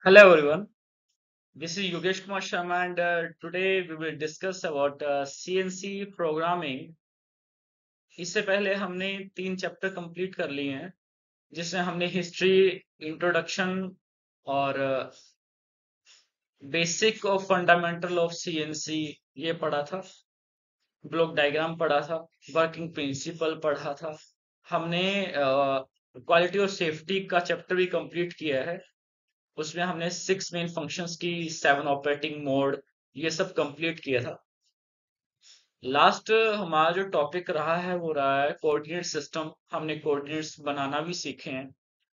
Hello everyone, this is Yogesh Kumar Sharma and today we will discuss about CNC programming. इससे पहले हमने 3 chapter complete कर लिए हैं जिसमें हमने हिस्ट्री, इंट्रोडक्शन और बेसिक और फंडामेंटल ऑफ सीएनसी ये पढ़ा था। ब्लॉक डायग्राम पढ़ा था, वर्किंग प्रिंसिपल पढ़ा था। हमने क्वालिटी और सेफ्टी का चैप्टर भी कंप्लीट किया है। उसमें हमने 6 मेन फंक्शंस की 7 ऑपरेटिंग मोड ये सब कंप्लीट किया था। लास्ट हमारा जो टॉपिक रहा है वो रहा है कोऑर्डिनेट सिस्टम। हमने कोऑर्डिनेट्स बनाना भी सीखे हैं।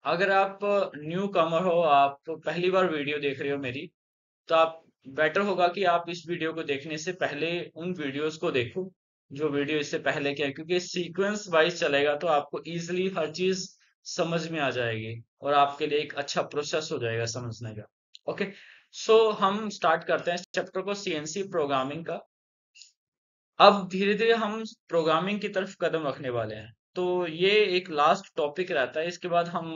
अगर आप न्यू कमर हो, आप पहली बार वीडियो देख रहे हो मेरी, तो आप बेटर होगा कि आप इस वीडियो को देखने से पहले उन वीडियोस को देखो जो वीडियो इससे पहले क्या है, क्योंकि सीक्वेंस वाइज चलेगा तो आपको इजीली हर चीज समझ में आ जाएगी और आपके लिए एक अच्छा प्रोसेस हो जाएगा समझने का। ओके, सो हम स्टार्ट करते हैं चैप्टर को, सीएनसी प्रोग्रामिंग का। अब धीरे धीरे हम प्रोग्रामिंग की तरफ कदम रखने वाले हैं, तो ये एक लास्ट टॉपिक रहता है। इसके बाद हम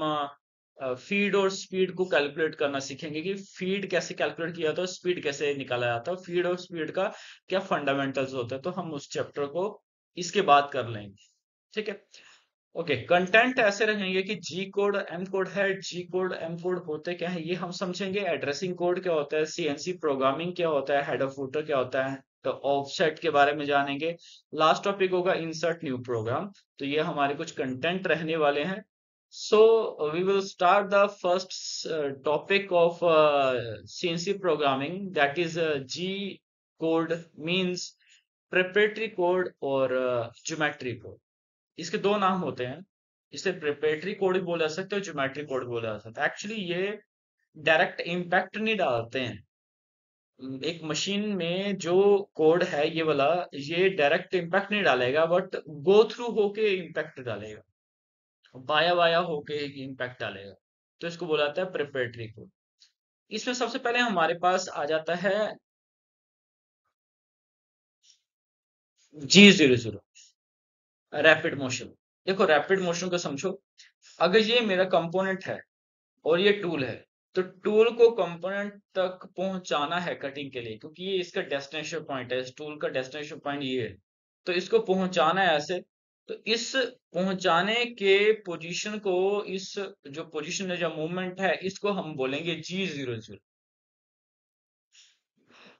फीड और स्पीड को कैलकुलेट करना सीखेंगे कि फीड कैसे कैलकुलेट किया जाता है, स्पीड कैसे निकाला जाता है, फीड और स्पीड का क्या फंडामेंटल्स होते हैं। तो हम उस चैप्टर को इसके बाद कर लेंगे, ठीक है। ओके, कंटेंट ऐसे रहेंगे कि जी कोड एम कोड है। जी कोड एम कोड होते क्या है ये हम समझेंगे। एड्रेसिंग कोड क्या होता है, सीएनसी प्रोग्रामिंग क्या होता है, हेडर फुटर क्या होता है, तो ऑफसेट के बारे में जानेंगे। लास्ट टॉपिक होगा इंसर्ट न्यू प्रोग्राम। तो ये हमारे कुछ कंटेंट रहने वाले हैं। So we will start the first topic of CNC programming, that is G code means preparatory code और ज्योमेट्री कोड। इसके दो नाम होते हैं। इसे प्रिपरेटरी कोड भी बोला जा सकता है, ज्योमेट्री कोड बोला जा सकता है। एक्चुअली ये डायरेक्ट इम्पैक्ट नहीं डालते हैं। एक मशीन में जो कोड है ये वाला, ये डायरेक्ट इम्पैक्ट नहीं डालेगा, बट गो थ्रू होके इम्पैक्ट डालेगा, बाया बाया होके इम्पैक्ट डालेगा। तो इसको बोला जाता है प्रिपरेटरी कोड। इसमें सबसे पहले हमारे पास आ जाता है G00, रैपिड मोशन। देखो रैपिड मोशन को समझो। अगर ये मेरा कंपोनेंट है और ये टूल है, तो टूल को कंपोनेंट तक पहुंचाना है कटिंग के लिए, क्योंकि ये इसका डेस्टिनेशन पॉइंट है। इस टूल का डेस्टिनेशन पॉइंट ये है, तो इसको पहुंचाना है ऐसे। तो इस पहुंचाने के पोजीशन को, इस जो पोजीशन है, जो मूवमेंट है, इसको हम बोलेंगे G00।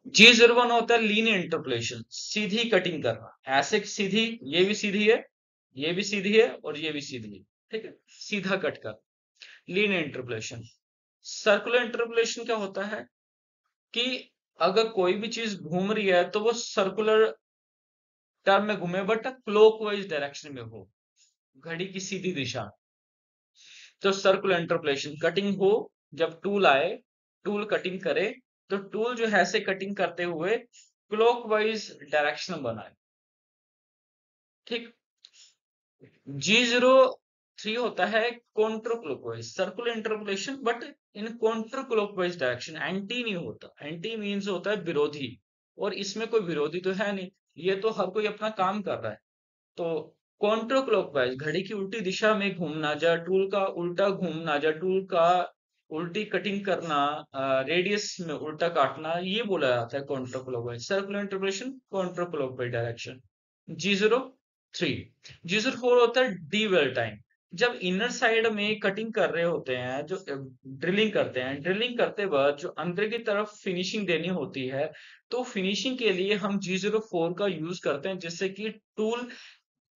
G01 होता है लीनियर इंटरपोलेशन, सीधी कटिंग करना। ऐसे सीधी, ये भी सीधी है, ये भी सीधी है और ये भी सीधी है, ठीक है, सीधा कट कर, लीनियर इंटरपोलेशन। सर्कुलर इंटरपोलेशन क्या होता है कि अगर कोई भी चीज घूम रही है तो वो सर्कुलर टर्म में घूमे, बट क्लॉकवाइज डायरेक्शन में हो, घड़ी की सीधी दिशा। तो सर्कुलर इंटरपोलेशन कटिंग हो, जब टूल आए, टूल कटिंग करे, तो टूल जो है ऐसे कटिंग करते हुए क्लॉकवाइज डायरेक्शन बनाए, ठीक। G03 होता है counter clockwise, circular interpolation but in counter clockwise direction. Anti नहीं होता, एंटी मीन्स होता है विरोधी, और इसमें कोई विरोधी तो है नहीं, ये तो हर कोई अपना काम कर रहा है। तो कॉन्ट्रो क्लॉकवाइज, घड़ी की उल्टी दिशा में घूमना, या टूल का उल्टा घूमना, या टूल का उल्टी कटिंग करना, रेडियस में उल्टा काटना, ये बोला जाता है counter clockwise. Circular interpolation, कॉन्ट्रो clockwise direction. G03। G04 होता है डीवेल टाइम। जब इनर साइड में कटिंग कर रहे होते हैं, जो ड्रिलिंग करते हैं, ड्रिलिंग करते वक्त जो अंदर की तरफ फिनिशिंग देनी होती है, तो फिनिशिंग के लिए हम G04 का यूज करते हैं, जिससे कि टूल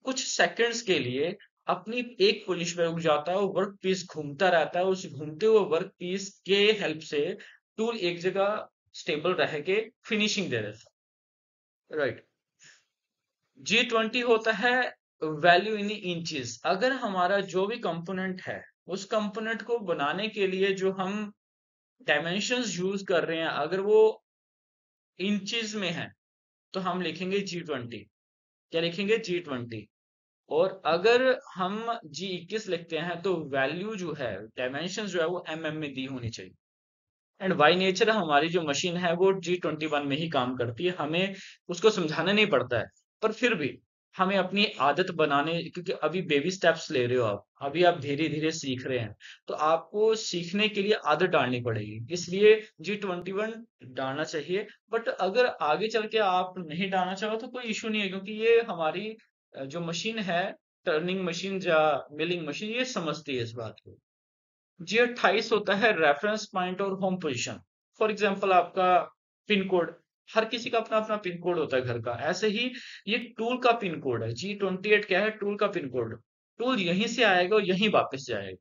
कुछ सेकंड्स के लिए अपनी एक पोजीशन पे रुक जाता है और वर्क पीस घूमता रहता है। उस घूमते हुए वर्क पीस के हेल्प से टूल एक जगह स्टेबल रह के फिनिशिंग दे देता है, राइट। G20 होता है वैल्यू इन इंचेस। अगर हमारा जो भी कंपोनेंट है, उस कंपोनेंट को बनाने के लिए जो हम डायमेंशंस यूज कर रहे हैं, अगर वो इंचेस में है, तो हम लिखेंगे G20। क्या लिखेंगे? G20। और अगर हम G21 लिखते हैं, तो वैल्यू जो है, डायमेंशन जो है, वो में दी होनी चाहिए। एंड बाई नेचर हमारी जो मशीन है वो G21 में ही काम करती है, हमें उसको समझाना नहीं पड़ता है। पर फिर भी हमें अपनी आदत बनाने, क्योंकि अभी बेबी स्टेप्स ले रहे हो आप, अभी आप धीरे-धीरे सीख रहे हैं, तो आपको सीखने के लिए आदत डालनी पड़ेगी। इसलिए G21 डालना चाहिए। बट अगर आगे चल के आप नहीं डालना चाहो तो कोई इश्यू नहीं है, क्योंकि ये हमारी जो मशीन है, टर्निंग मशीन या मिलिंग मशीन, ये समझती है इस बात को। G28 होता है रेफरेंस पॉइंट और होम पोजीशन। फॉर एग्जांपल आपका पिन कोड, हर किसी का अपना अपना पिन कोड होता है घर का, ऐसे ही ये टूल का पिन कोड है। G28 क्या है? टूल का पिन कोड। टूल यहीं से आएगा और यहीं वापस जाएगा,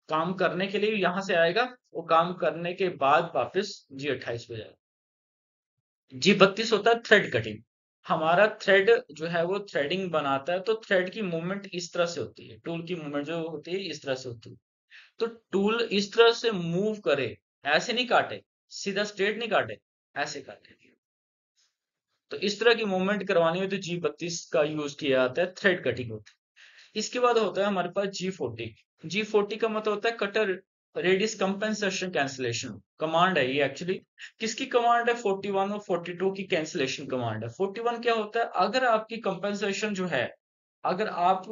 काम करने के लिए यहाँ से आएगा, वो काम करने के बाद वापस G28 पे जाएगा। G32 होता है थ्रेड कटिंग। हमारा थ्रेड जो है वो थ्रेडिंग बनाता है, तो थ्रेड की मूवमेंट इस तरह से होती है, टूल की मूवमेंट जो होती है इस तरह से होती है। तो टूल इस तरह से मूव करे, ऐसे नहीं काटे, सीधा स्ट्रेट नहीं काटे, ऐसे काटे। तो इस तरह की मूवमेंट करवानी हो तो G32 का यूज किया जाता है, थ्रेड कटिंग होती है। इसके बाद होता है हमारे पास G40। G40 का मतलब होता है cutter radius compensation cancellation command है। ये एक्चुअली किसकी कमांड है? 41 और 42 की कैंसलेशन कमांड है। 41 क्या होता है? अगर आपकी कंपेंसेशन जो है, अगर आप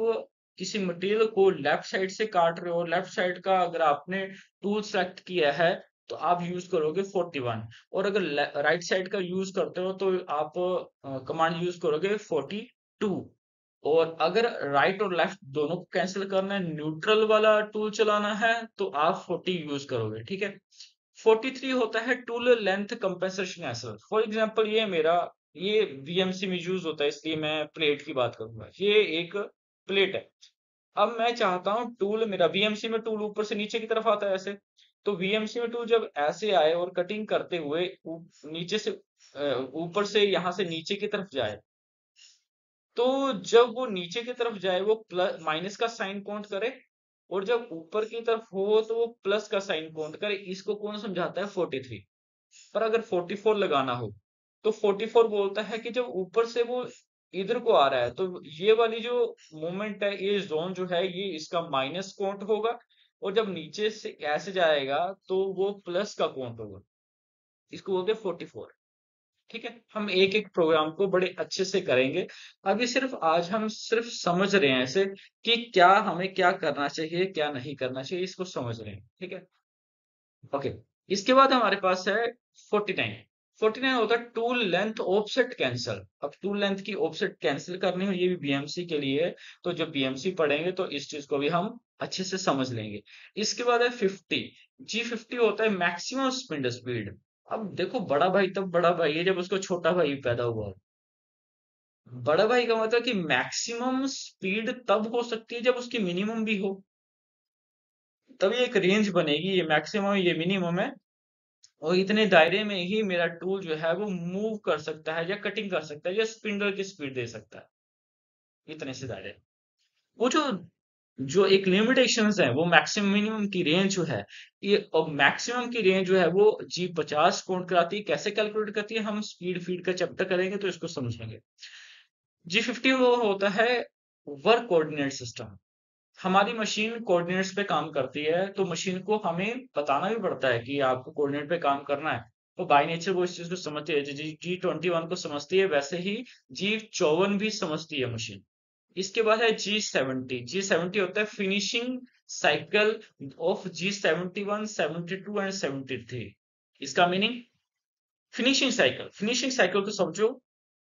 किसी मटेरियल को लेफ्ट साइड से काट रहे हो, लेफ्ट साइड का अगर आपने टूल सेलेक्ट किया है, तो आप यूज करोगे 41। और अगर राइट साइड का यूज करते हो तो आप कमांड यूज करोगे 42। और अगर राइट और लेफ्ट दोनों को कैंसिल करना है, न्यूट्रल वाला टूल चलाना है, तो आप 40 यूज करोगे। ठीक है। 43 होता है tool length compensation Acer. For example ये वीएमसी में यूज होता है, इसलिए मैं प्लेट की बात करूंगा। ये एक प्लेट है। अब मैं चाहता हूँ टूल, मेरा वीएमसी में टूल ऊपर से नीचे की तरफ आता है ऐसे, तो वीएमसी में टूल जब ऐसे आए और कटिंग करते हुए नीचे से ऊपर से यहाँ से नीचे की तरफ जाए, तो जब वो नीचे की तरफ जाए वो प्लस माइनस का साइन काउंट करे, और जब ऊपर की तरफ हो तो वो प्लस का साइन काउंट करे। इसको कौन समझाता है? 43। पर अगर 44 लगाना हो तो 44 बोलता है कि जब ऊपर से वो इधर को आ रहा है, तो ये वाली जो मूवमेंट है, ये जोन जो है, ये इसका माइनस काउंट होगा, और जब नीचे से ऐसे जाएगा तो वो प्लस का काउंट होगा। इसको बोलते हैं 44। ठीक है। हम एक एक प्रोग्राम को बड़े अच्छे से करेंगे। अभी सिर्फ आज हम सिर्फ समझ रहे हैं ऐसे कि क्या हमें क्या करना चाहिए, क्या नहीं करना चाहिए, इसको समझ रहे हैं। ठीक है। ओके। इसके बाद हमारे पास है 49। 49 होता है टूल लेंथ ऑफसेट कैंसल। अब टूल लेंथ की ऑफसेट कैंसिल करनी हो, ये भी बीएमसी के लिए है। तो जब बीएमसी पढ़ेंगे तो इस चीज को भी हम अच्छे से समझ लेंगे। इसके बाद है 50। G50 होता है मैक्सिमम स्पिंडल स्पीड। अब देखो, बड़ा भाई तब बड़ा भाई है जब उसको छोटा भाई पैदा हुआ। बड़ा भाई का मतलब कि मैक्सिमम स्पीड तब हो सकती है जब उसकी मिनिमम भी हो, तभी एक रेंज बनेगी। ये मैक्सिमम, ये मिनिमम है, और इतने दायरे में ही मेरा टूल जो है वो मूव कर सकता है, या कटिंग कर सकता है, या स्पिंडल की स्पीड दे सकता है, इतने से दायरे। वो जो जो एक लिमिटेशंस है, वो मैक्सिमम मिनिमम की रेंज जो है, ये अब मैक्सिमम की रेंज जो है वो G50 काउंट कराती है। कैसे कैलकुलेट करती है? हम स्पीड फीड का चैप्टर करेंगे तो इसको समझेंगे। G50 वो होता है वर्क कोऑर्डिनेट सिस्टम। हमारी मशीन कोऑर्डिनेट्स पे काम करती है, तो मशीन को हमें बताना भी पड़ता है कि आपको कोऑर्डिनेट पे काम करना है। तो बाय नेचर वो इस चीज को समझती है। G21 को समझती है, वैसे ही G54 भी समझती है मशीन। इसके बाद है G70। G70 होता है finishing cycle of G71, 72 and 73। इसका मीनिंग, फिनिशिंग साइकिल को समझो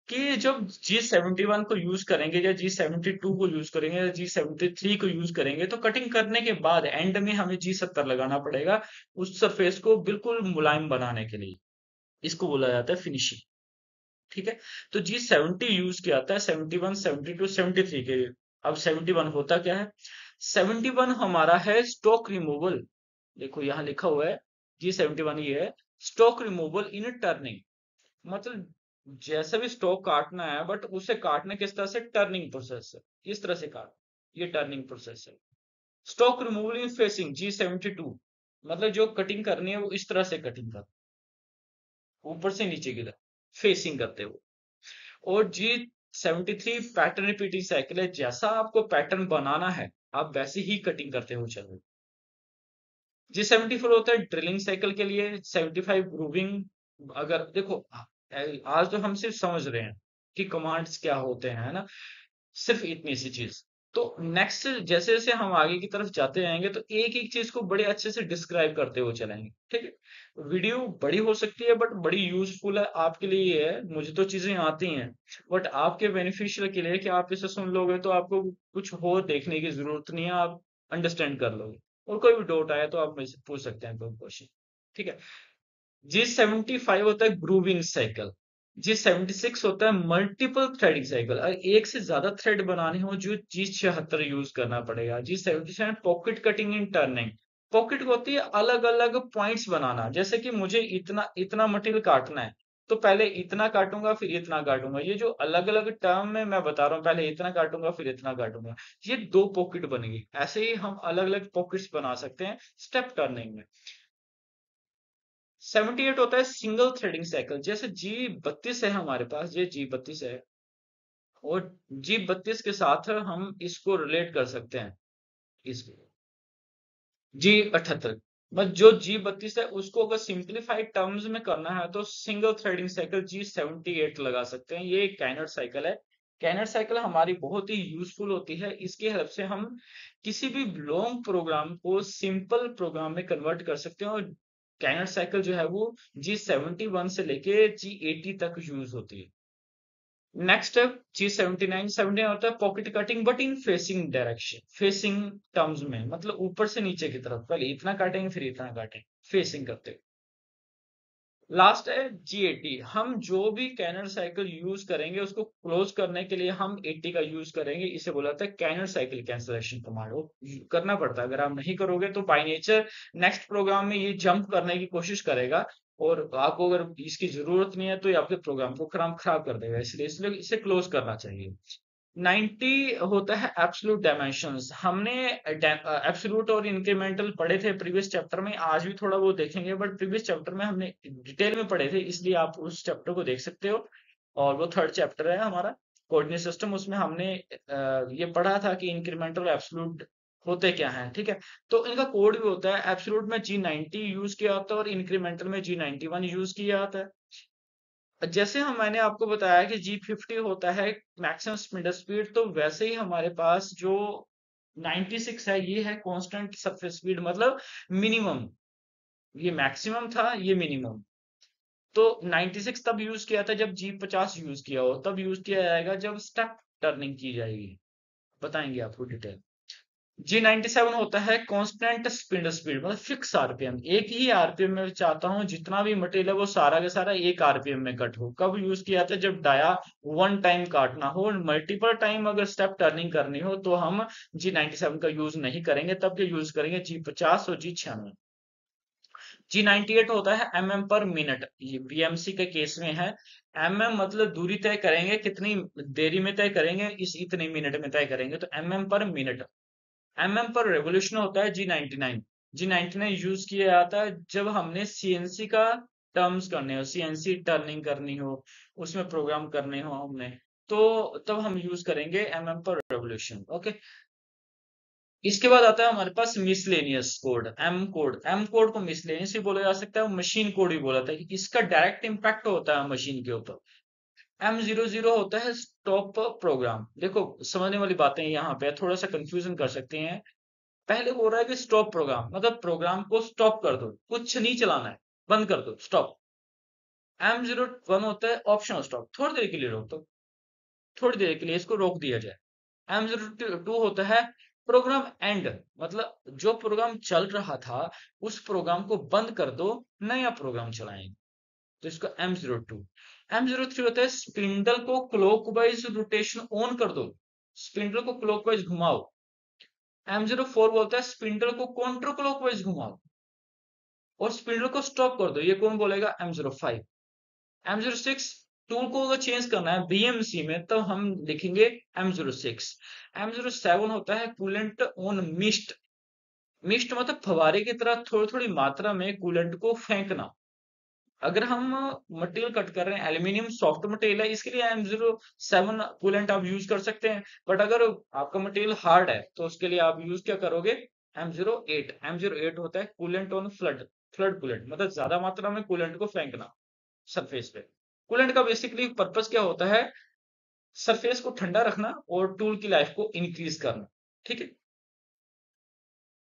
कि जब G71 को यूज करेंगे, या G72 को यूज करेंगे, या G73 को यूज करेंगे, तो कटिंग करने के बाद एंड में हमें G70 लगाना पड़ेगा, उस सरफेस को बिल्कुल मुलायम बनाने के लिए। इसको बोला जाता है फिनिशिंग। ठीक है। तो G70 यूज किया जाता है 71, 72, 73 के लिए। अब 71 होता क्या है? 71 हमारा है स्टॉक रिमूवल। देखो यहाँ लिखा हुआ है, G71 ये है स्टॉक रिमूवल इन टर्निंग। मतलब जैसा भी स्टॉक काटना है, बट उसे काटने किस तरह से? टर्निंग प्रोसेस से, इस तरह से काट, ये टर्निंग प्रोसेस है। स्टॉक रिमूवल इन फेसिंग G72, मतलब जो कटिंग करनी है वो इस तरह से कटिंग कर, ऊपर से नीचे की तरफ फेसिंग करते हो। और G73 पैटर्न रिपीटिंग साइकिल है, जैसा आपको पैटर्न बनाना है आप वैसे ही कटिंग करते हो चलो। G74 होता है ड्रिलिंग साइकिल के लिए। 75 ग्रूविंग। अगर देखो, आज तो हम सिर्फ समझ रहे हैं कि कमांड्स क्या होते हैं, है ना। सिर्फ इतनी सी चीज। तो नेक्स्ट जैसे जैसे हम आगे की तरफ जाते जाएंगे तो एक एक चीज को बड़े अच्छे से डिस्क्राइब करते हुए चलेंगे, ठीक है। वीडियो बड़ी हो सकती है बट बड़ी यूजफुल है आपके लिए। ये है, मुझे तो चीजें आती हैं बट आपके बेनिफिशियल के लिए कि आप इसे सुन लोगे तो आपको कुछ और देखने की जरूरत नहीं है, आप अंडरस्टैंड कर लोगे। और कोई भी डाउट आया तो आप मुझसे पूछ सकते हैं कोई क्वेश्चन, ठीक है। G75 होता है ग्रूविंग साइकिल। G76 होता है मल्टीपल थ्रेडिंग साइकिल। अगर एक से ज्यादा थ्रेड बनाने हो जो G76 यूज करना पड़ेगा। G77 pocket cutting in turning. Pocket होती है अलग अलग पॉइंट्स बनाना, जैसे कि मुझे इतना इतना मटेरियल काटना है तो पहले इतना काटूंगा फिर इतना काटूंगा। ये जो अलग अलग टर्म में मैं बता रहा हूँ, पहले इतना काटूंगा फिर इतना काटूंगा, ये दो पॉकेट बनेगी। ऐसे ही हम अलग अलग पॉकेट्स बना सकते हैं स्टेप टर्निंग में। 78 होता है सिंगल थ्रेडिंग साइकिल। जैसे G32 है हमारे पास, ये G32 है और G32 के साथ हम इसको रिलेट कर सकते हैं, इसको G78। बस जो G32 है उसको अगर सिंप्लीफाइड टर्म्स में करना है तो सिंगल थ्रेडिंग साइकिल G78 लगा सकते हैं। ये कैनर साइकिल है। कैनर साइकिल हमारी बहुत ही यूजफुल होती है। इसकी हेल्प से हम किसी भी लॉन्ग प्रोग्राम को सिंपल प्रोग्राम में कन्वर्ट कर सकते हैं। और कैनर साइकिल जो है वो G71 से लेके G80 तक यूज होती है। नेक्स्ट है G79। होता है pocket cutting but in facing direction, facing terms में, मतलब ऊपर से नीचे की तरफ, पहले इतना काटेंगे फिर इतना काटेंगे, फेसिंग करते हुए। लास्ट है G80। हम जो भी कैनर साइकिल यूज करेंगे उसको क्लोज करने के लिए हम 80 का यूज करेंगे। इसे बोला जाता है कैनर साइकिल कैंसलेशन कमांड। वो करना पड़ता है, अगर आप नहीं करोगे तो बाय नेचर नेक्स्ट प्रोग्राम में ये जंप करने की कोशिश करेगा और आपको अगर इसकी जरूरत नहीं है तो ये आपके प्रोग्राम को खराब खराब कर देगा। इसलिए इसे क्लोज करना चाहिए। 90 होता है एब्सोल्यूट डायमेंशंस। हमने एब्सोल्यूट और इंक्रीमेंटल पढ़े थे प्रीवियस चैप्टर में, आज भी थोड़ा वो देखेंगे बट प्रीवियस चैप्टर में हमने डिटेल में पढ़े थे, इसलिए आप उस चैप्टर को देख सकते हो। और वो थर्ड चैप्टर है हमारा कोऑर्डिनेट सिस्टम। उसमें हमने ये पढ़ा था कि इंक्रीमेंटल और एब्सोल्यूट होते क्या हैं, ठीक है। तो इनका कोड भी होता है, एब्सोल्यूट में G90 यूज किया होता है और इंक्रीमेंटल में G91 यूज किया जाता है। जैसे हम मैंने आपको बताया कि G50 होता है मैक्सिमम स्पीड स्पीड, तो वैसे ही हमारे पास जो 96 है ये है कांस्टेंट सरफेस स्पीड, मतलब मिनिमम। ये मैक्सिमम था, ये मिनिमम। तो 96 तब यूज किया था जब G50 यूज किया हो, तब यूज किया जाएगा जब स्टेप टर्निंग की जाएगी। बताएंगे आपको डिटेल। G97 होता है कांस्टेंट स्पिंड स्पीड, मतलब फिक्स आरपीएम। एक ही आरपीएम में चाहता हूँ जितना भी मटेरियल है वो सारा का सारा एक आरपीएम में कट हो। कब यूज किया था? जब डाया वन टाइम काटना हो, मल्टीपल टाइम अगर स्टेप टर्निंग करनी हो तो हम G97 का यूज नहीं करेंगे, तब के यूज करेंगे G50 और G96। G98 होता है mm पर मिनट। ये बीएमसी के केस में है। mm मतलब दूरी तय करेंगे, कितनी देरी में तय करेंगे, इस इतने मिनट में तय करेंगे, तो mm पर मिनट। पर रेवोल्यूशन होता है G99। G99 यूज किया जाता है जब हमने सीएनसी का टर्म्स करने हो, सीएनसी टर्निंग करनी हो, उसमें प्रोग्राम करने हो हमने, तो तब हम यूज करेंगे पर रेवोल्यूशन। ओके। इसके बाद आता है हमारे पास मिसलेनियस कोड, एम कोड को मिसलेनियस भी बोला जा सकता है, मशीन कोड भी बोला जाता है। इसका डायरेक्ट इम्पैक्ट होता है मशीन के ऊपर। M00 होता है स्टॉप प्रोग्राम। देखो समझने वाली बातें यहाँ पे थोड़ा सा कंफ्यूजन कर सकते हैं। पहले बोल रहा है कि स्टॉप प्रोग्राम, मतलब प्रोग्राम को स्टॉप कर दो, कुछ नहीं चलाना है, बंद कर दो, स्टॉप। M01 होता है ऑप्शनल स्टॉप, थोड़ी देर के लिए रोक दो, थोड़ी देर के लिए इसको रोक दिया जाए। M02 होता है प्रोग्राम एंड, मतलब जो प्रोग्राम चल रहा था उस प्रोग्राम को बंद कर दो, नया प्रोग्राम चलाएंगे, तो इसको M02। M03 होता है स्पिंडल को क्लॉकवाइज रोटेशन ऑन कर दो, स्पिंडल को क्लॉकवाइज घुमाओ। M04 बोलता है स्पिंडल को काउंटर क्लॉकवाइज घुमाओ और स्पिंडल को स्टॉप कर दो, ये कौन बोलेगा? M05। M06 टूल को अगर चेंज करना है बीएमसी में तो हम लिखेंगे M06। M07 होता है कूलेंट ऑन मिस्ट। मिस्ट मतलब फवारे की तरह थोड़ी थोड़ी मात्रा में कूलेंट को फेंकना। अगर हम मटेरियल कट कर रहे हैं, एल्यूमिनियम सॉफ्ट मटेरियल है, इसके लिए M07 कूलेंट आप यूज कर सकते हैं। बट अगर आपका मटेरियल हार्ड है तो उसके लिए आप यूज क्या करोगे? M08 होता है coolant on flood. Flood coolant मतलब ज्यादा मात्रा में कूलेंट को फेंकना सरफेस पे। कूलेंट का बेसिकली पर्पस क्या होता है? सरफेस को ठंडा रखना और टूल की लाइफ को इंक्रीज करना। ठीक है।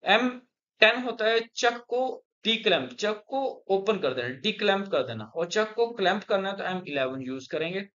M10 होता है चक को डीक्लैंप, चक को ओपन कर देना, डीक्लैंप कर देना, और चक को क्लैंप करना है तो M11 यूज करेंगे।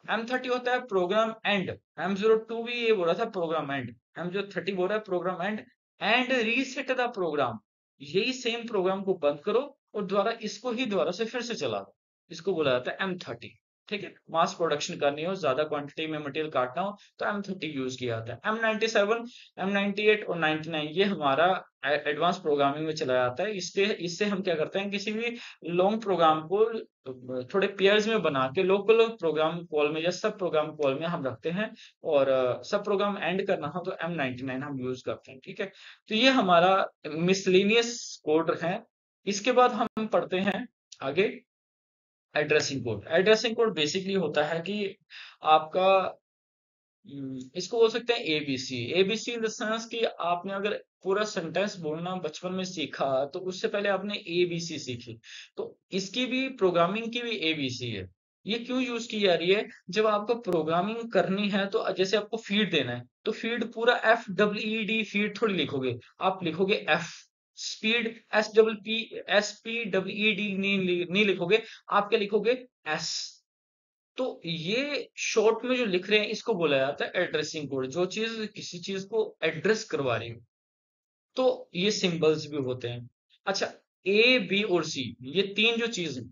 M30 होता है प्रोग्राम एंड, M02 भी ये बोल रहा था प्रोग्राम एंड, M030 बोल रहा है program and reset the program, यही सेम प्रोग्राम को बंद करो और दोबारा इसको ही दोबारा से फिर से चला दो, इसको बोला जाता है M30। ठीक है। मास प्रोडक्शन करनी हो, ज्यादा क्वांटिटी में मटेरियल काटना हो तो M30 यूज किया जाता है। M97, M98 और 99 ये हमारा एडवांस प्रोग्रामिंग में चला जाता है। इससे इससे हम क्या करते हैं, किसी भी लॉन्ग प्रोग्राम को थोड़े पेयर्स में बना के लोकल प्रोग्राम कॉल में या सब प्रोग्राम कॉल में हम रखते हैं, और सब प्रोग्राम एंड करना हो तो M99 हम यूज करते हैं। ठीक है। तो ये हमारा मिसलेनियस कोड है। इसके बाद हम पढ़ते हैं आगे addressing code. Addressing code basically होता है कि आपका इसको बोल सकते हैं ABC. ABC in the sense कि आपने अगर पूरा सेंटेंस बोलना बचपन में सीखा तो उससे पहले आपने एबीसी सीखी, तो इसकी भी प्रोग्रामिंग की भी एबीसी है। ये क्यों यूज की जा रही है, जब आपको प्रोग्रामिंग करनी है तो जैसे आपको फीड देना है तो फीड पूरा FEED फीड थोड़ी लिखोगे, आप लिखोगे F। स्पीड SPEED नहीं लिखोगे, आप क्या लिखोगे S। तो ये शॉर्ट में जो लिख रहे हैं इसको बोला जाता है एड्रेसिंग कोड, जो चीज किसी चीज को एड्रेस करवा रही हो। तो ये सिंबल्स भी होते हैं। अच्छा, ए बी और सी ये तीन जो चीज है,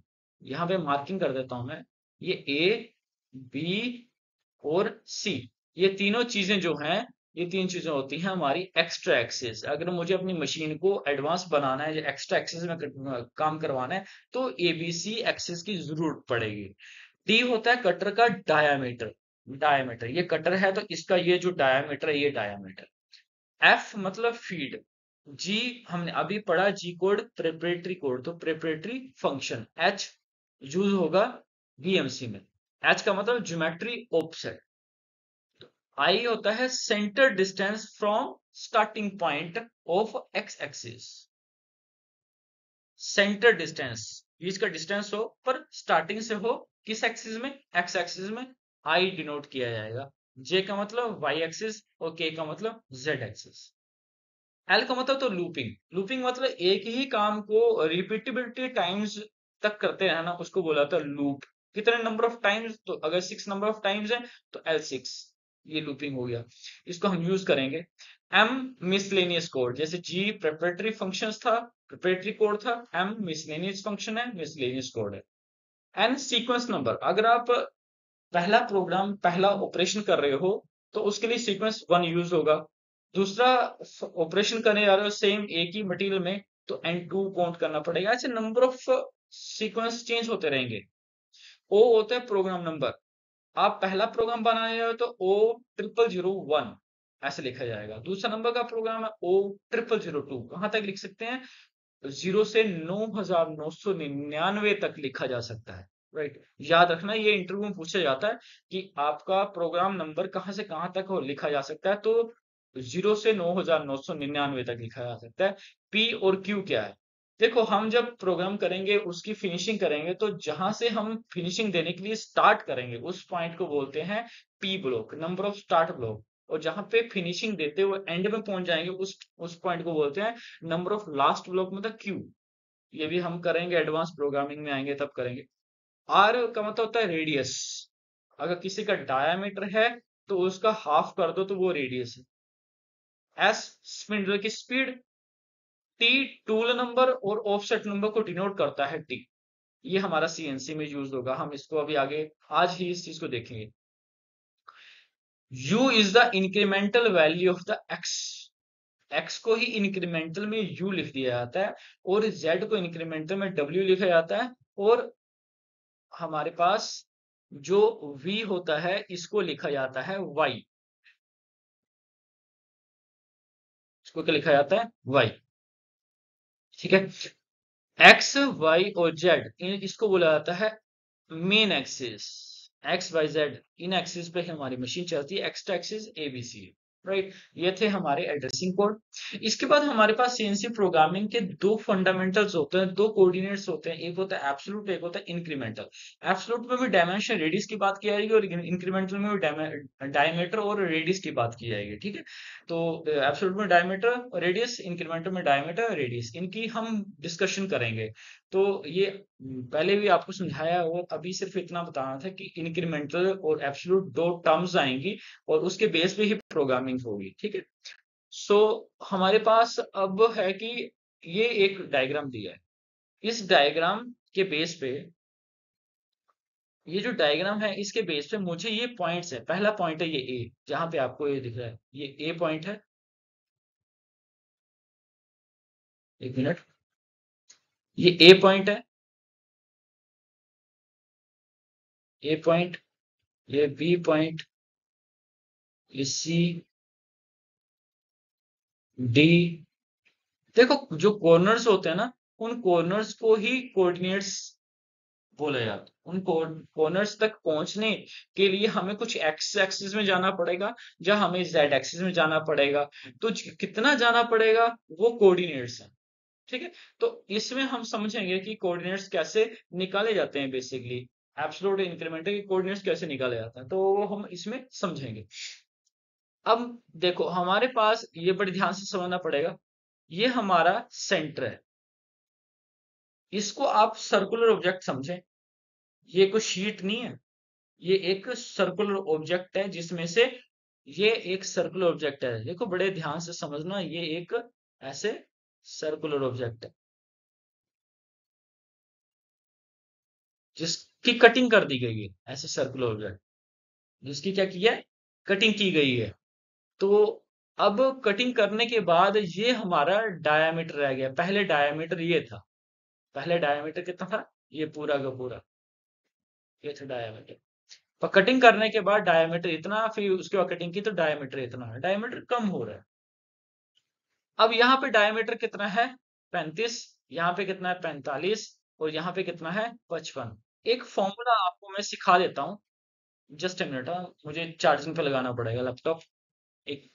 यहाँ पे मार्किंग कर देता हूं मैं, ये ए बी और सी, ये तीनों चीजें जो हैं, ये तीन चीजें होती हैं हमारी एक्स्ट्रा एक्सिस। अगर मुझे अपनी मशीन को एडवांस बनाना है, एक्स्ट्रा एक्सिस में काम करवाना है तो एबीसी एक्सिस की जरूरत पड़ेगी। डी होता है कटर का डायामीटर, डायामीटर ये कटर है तो इसका ये जो डायामीटर है ये डायामीटर। एफ मतलब फीड। जी हमने अभी पढ़ा जी कोड प्रेपरेटरी कोड, तो प्रेपरेटरी फंक्शन। एच यूज होगा वीएमसी में, एच का मतलब ज्योमेट्री ऑफसेट। आई होता है centre distance from starting point of x axis. Centre distance, इसका डिस्टेंस हो पर स्टार्टिंग से हो किस एक्सिस में, एक्स एक्सिस में, आई डिनोट किया जाएगा। जे का मतलब वाई एक्सिस और के का मतलब जेड एक्सिस। एल का मतलब तो लूपिंग, लूपिंग मतलब एक ही काम को रिपीटेबिलिटी टाइम्स तक करते हैं ना, उसको बोला था लूप। कितने नंबर ऑफ टाइम्स, तो अगर 6 नंबर ऑफ टाइम्स है तो L6, ये लूपिंग हो गया। इसको हम यूज करेंगे। M मिसलेनियस कोड, जैसे G प्रेपरेटरी फंक्शंस था, प्रेपरेटरी कोड था, M मिसलेनियस फंक्शन है, मिसलेनियस कोड है। N सीक्वेंस नंबर, अगर आप पहला प्रोग्राम पहला ऑपरेशन कर रहे हो तो उसके लिए सीक्वेंस 1 यूज होगा। दूसरा ऑपरेशन करने जा रहे हो सेम एक ही मटेरियल में तो N2 काउंट करना पड़ेगा। ऐसे नंबर ऑफ सीक्वेंस चेंज होते रहेंगे। O होता है प्रोग्राम नंबर, आप पहला प्रोग्राम बना रहे हो तो O0001 ऐसे लिखा जाएगा। दूसरा नंबर का प्रोग्राम है O0002, कहां तक लिख सकते हैं, 0 से 9999 तक लिखा जा सकता है। राइट, याद रखना ये इंटरव्यू में पूछा जाता है कि आपका प्रोग्राम नंबर कहां से कहां तक लिखा जा सकता है, तो 0 से 9999 तक लिखा जा सकता है। पी और क्यू क्या है, देखो हम जब प्रोग्राम करेंगे उसकी फिनिशिंग करेंगे तो जहां से हम फिनिशिंग देने के लिए स्टार्ट करेंगे उस पॉइंट को बोलते हैं P block, number of start block. और जहां पे फिनिशिंग देते हुए एंड में पहुंच जाएंगे उस पॉइंट को बोलते हैं नंबर ऑफ लास्ट ब्लॉक, मतलब क्यू। ये भी हम करेंगे, एडवांस प्रोग्रामिंग में आएंगे तब करेंगे। आर का मतलब होता है रेडियस, अगर किसी का डायामीटर है तो उसका हाफ कर दो तो वो रेडियस है। एस स्पिंडल की स्पीड। टी टूल नंबर और ऑफसेट नंबर को डिनोट करता है टी। ये हमारा सीएनसी में यूज होगा, हम इसको अभी आगे आज ही इस चीज को देखेंगे। u is the incremental value of the x, x को ही इंक्रीमेंटल में u लिख दिया जाता है और z को इंक्रीमेंटल में w लिखा जाता है, और हमारे पास जो v होता है इसको लिखा जाता है y, इसको क्या लिखा जाता है y। ठीक है। x y और z इसको बोला जाता है main axis. x y z इन एक्सिस पे हमारी मशीन चलती है, एक्स्ट्रा एक्सिस एबीसी। राइट। ये थे हमारे एड्रेसिंग कोड। इसके बाद हमारे पास सीएनसी प्रोग्रामिंग के दो फंडामेंटल्स होते हैं, दो कोऑर्डिनेट्स होते हैं, एक होता है एब्सोल्यूट, एक होता है इंक्रीमेंटल। एब्सोल्यूट में भी डायमेंशन रेडियस की बात की जाएगी और इंक्रीमेंटल में भी डायमीटर और रेडियस की बात की जाएगी, ठीक है। तो एब्सोल्यूट में डायमीटर और रेडियस, इंक्रीमेंटल में डायमीटर और रेडियस, इनकी हम डिस्कशन करेंगे। तो ये पहले भी आपको समझाया और अभी सिर्फ इतना बताना था कि इंक्रीमेंटल और एब्सोल्यूट दो टर्म्स आएंगी और उसके बेस पे ही प्रोग्रामिंग होगी, ठीक है। सो हमारे पास अब है कि ये एक डायग्राम दिया है। इस डायग्राम के बेस पे, ये जो डायग्राम है इसके बेस पे मुझे ये पॉइंट्स है। पहला पॉइंट है ये ए, जहां पे आपको ये दिख रहा है, ये ए पॉइंट है। एक मिनट, ये ए पॉइंट है, ए पॉइंट, ये बी पॉइंट, ये सी, डी। देखो जो कॉर्नर्स होते हैं ना, उन कॉर्नर्स को ही कोऑर्डिनेट्स बोला जाता है। उन कॉर्नर्स तक पहुंचने के लिए हमें कुछ एक्स एक्सिस में जाना पड़ेगा, जहां हमें जेड एक्सिस में जाना पड़ेगा। तो कितना जाना पड़ेगा वो कोऑर्डिनेट्स है, ठीक है। तो इसमें हम समझेंगे कि कोऑर्डिनेट्स कैसे निकाले जाते हैं, बेसिकली एब्सोल्यूट इंक्रीमेंटल के कोऑर्डिनेट्स कैसे निकाले जाते हैं, तो वो हम इसमें समझेंगे। अब देखो हमारे पास ये बड़े ध्यान से समझना पड़ेगा, ये हमारा सेंटर है। इसको आप सर्कुलर ऑब्जेक्ट समझें, ये कोई शीट नहीं है, ये एक सर्कुलर ऑब्जेक्ट है, जिसमें से ये एक सर्कुलर ऑब्जेक्ट है। देखो बड़े ध्यान से समझना, ये एक ऐसे सर्कुलर ऑब्जेक्ट है जिसकी कटिंग कर दी गई है, ऐसे सर्कुलर ऑब्जेक्ट जिसकी क्या की है, कटिंग की गई है। तो अब कटिंग करने के बाद ये हमारा डायामीटर रह गया। पहले डायामीटर ये था, पहले डायामीटर कितना था, ये पूरा का पूरा, ये था डायामीटर। पर कटिंग करने के बाद डायमीटर इतना, फिर उसके बाद कटिंग की तो डायमीटर इतना है, डायमीटर कम हो रहा है। अब यहाँ पे डायमीटर कितना है, 35, यहाँ पे कितना है 45, और यहाँ पे कितना है 55। एक फॉर्मूला आपको मैं सिखा देता हूँ, जस्ट ए मिनट, मुझे चार्जिंग पे लगाना पड़ेगा लैपटॉप। एक,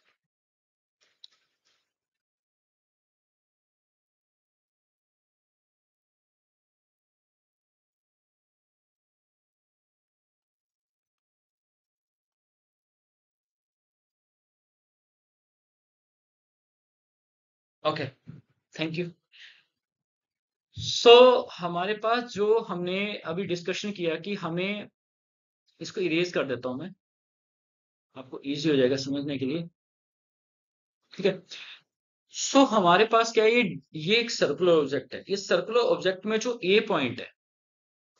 ओके, थैंक यू। सो हमारे पास जो हमने अभी डिस्कशन किया कि हमें, इसको इरेज कर देता हूं मैं, आपको इजी हो जाएगा समझने के लिए, ठीक है। सो हमारे पास क्या है, ये एक सर्कुलर ऑब्जेक्ट है। इस सर्कुलर ऑब्जेक्ट में जो ए पॉइंट है,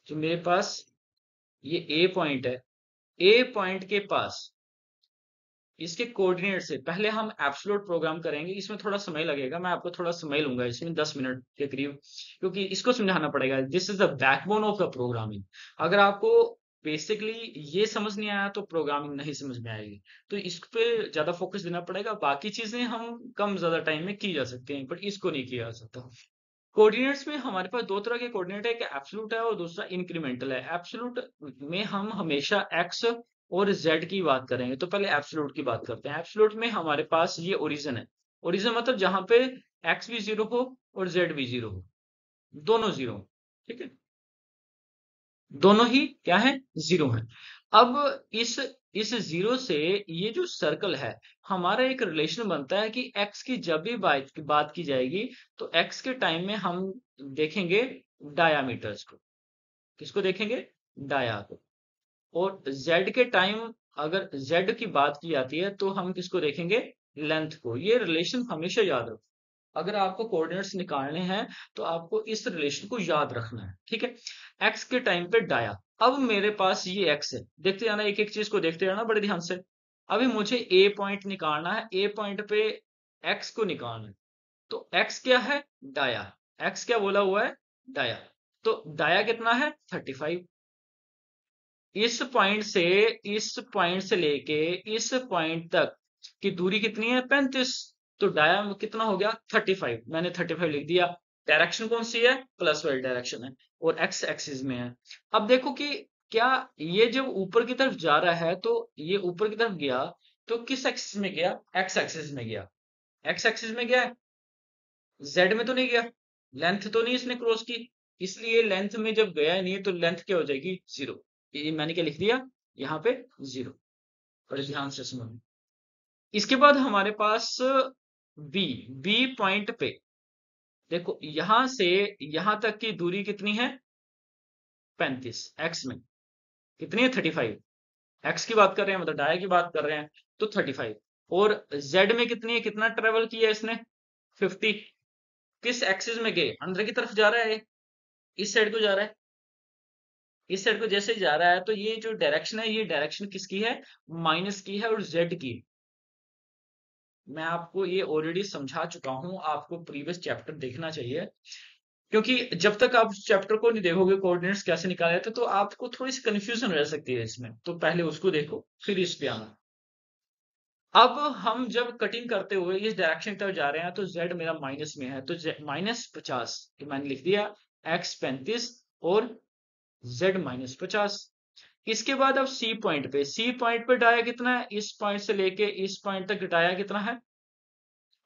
जो मेरे पास ये ए पॉइंट है, ए पॉइंट के पास इसके कोऑर्डिनेट से पहले हम एब्सोल्यूट प्रोग्राम करेंगे। इसमें थोड़ा समय लगेगा, मैं आपको थोड़ा समय लूंगा इसमें, 10 मिनट के करीब, क्योंकि इसको समझाना पड़ेगा। This is the backbone of the programming. अगर आपको बेसिकली ये समझ नहीं आया तो प्रोग्रामिंग नहीं समझ में आएगी। तो इस पे ज्यादा फोकस देना पड़ेगा। बाकी चीजें हम कम ज्यादा टाइम में की जा सकते हैं, बट इसको नहीं किया जा सकता। कोऑर्डिनेट्स में हमारे पास दो तरह के कोऑर्डिनेट है, एक एब्सोल्यूट है और दूसरा इंक्रीमेंटल है। एब्सोल्यूट में हम हमेशा एक्स और जेड की बात करेंगे। तो पहले एब्सोल्यूट की बात करते हैं। एब्सोल्यूट में हमारे पास ये ओरिजिन है। ओरिजिन मतलब जहां पे एक्स भी जीरो हो और जेड भी जीरो हो, दोनों जीरो, ठीक है, दोनों ही क्या है, जीरो है। अब इस इस जीरो से ये जो सर्कल है, हमारा एक रिलेशन बनता है कि एक्स की जब भी बात की जाएगी, तो एक्स के टाइम में हम देखेंगे डायामीटर्स को। किसको देखेंगे, डाया को। और जेड के टाइम, अगर जेड की बात की जाती है तो हम किसको देखेंगे, लेंथ को। ये रिलेशन हमेशा याद रखो। अगर आपको कोऑर्डिनेट्स निकालने हैं तो आपको इस रिलेशन को याद रखना है, ठीक है। एक्स के टाइम पे डाया, अब मेरे पास ये एक्स है, देखते जाना, एक एक चीज को देखते जाना बड़े ध्यान से। अभी मुझे ए पॉइंट निकालना है, ए पॉइंट पे एक्स को निकालना है। तो एक्स क्या है, डाया। एक्स क्या बोला हुआ है, डाया। तो डाया कितना है, 35। इस पॉइंट से लेके इस पॉइंट तक की दूरी कितनी है, 35। तो डाया कितना हो गया, 35। मैंने 35 लिख दिया। डायरेक्शन कौन सी है, प्लस वाली डायरेक्शन है, और एक्स एक्सिस में है। अब देखो कि क्या ये जब ऊपर की तरफ जा रहा है, तो ये ऊपर की तरफ गया, तो किस एक्सिस में गया? एक्स एक्सिस में गया। एक्स एक्सिस में गया है, जेड में तो नहीं गया, लेंथ तो नहीं इसने क्रॉस की, इसलिए लेंथ में जब गया नहीं है तो लेंथ क्या हो जाएगी? 0। ये मैंने क्या लिख दिया यहाँ पे? 0। बड़े ध्यान से सुनो। इसके बाद हमारे पास बी, बी पॉइंट पे देखो, यहां से यहां तक की दूरी कितनी है? 35। एक्स में कितनी है? 35। एक्स की बात कर रहे हैं, मतलब डाया की बात कर रहे हैं, तो 35। और जेड में कितनी है? कितना ट्रेवल किया इसने? 50। किस एक्सिस में गए? अंदर की तरफ जा रहा है, इस साइड को जा रहा है। इस साइड को जैसे ही जा रहा है तो ये जो डायरेक्शन है, ये डायरेक्शन किसकी है? माइनस की है और जेड की। मैं आपको ये ऑलरेडी समझा चुका हूं, आपको प्रीवियस चैप्टर देखना चाहिए, क्योंकि जब तक आप चैप्टर को नहीं देखोगे कोऑर्डिनेट्स कैसे निकाले जाते तो आपको थोड़ी सी कंफ्यूजन रह सकती है इसमें, तो पहले उसको देखो फिर इस पे आना। अब हम जब कटिंग करते हुए इस डायरेक्शन की तरफ जा रहे हैं तो z मेरा माइनस में है, तो -50, तो मैंने लिख दिया x 35 और z -50। इसके बाद अब सी पॉइंट पे, सी पॉइंट पे डाया कितना है? इस पॉइंट से लेके इस पॉइंट तक डाया कितना है?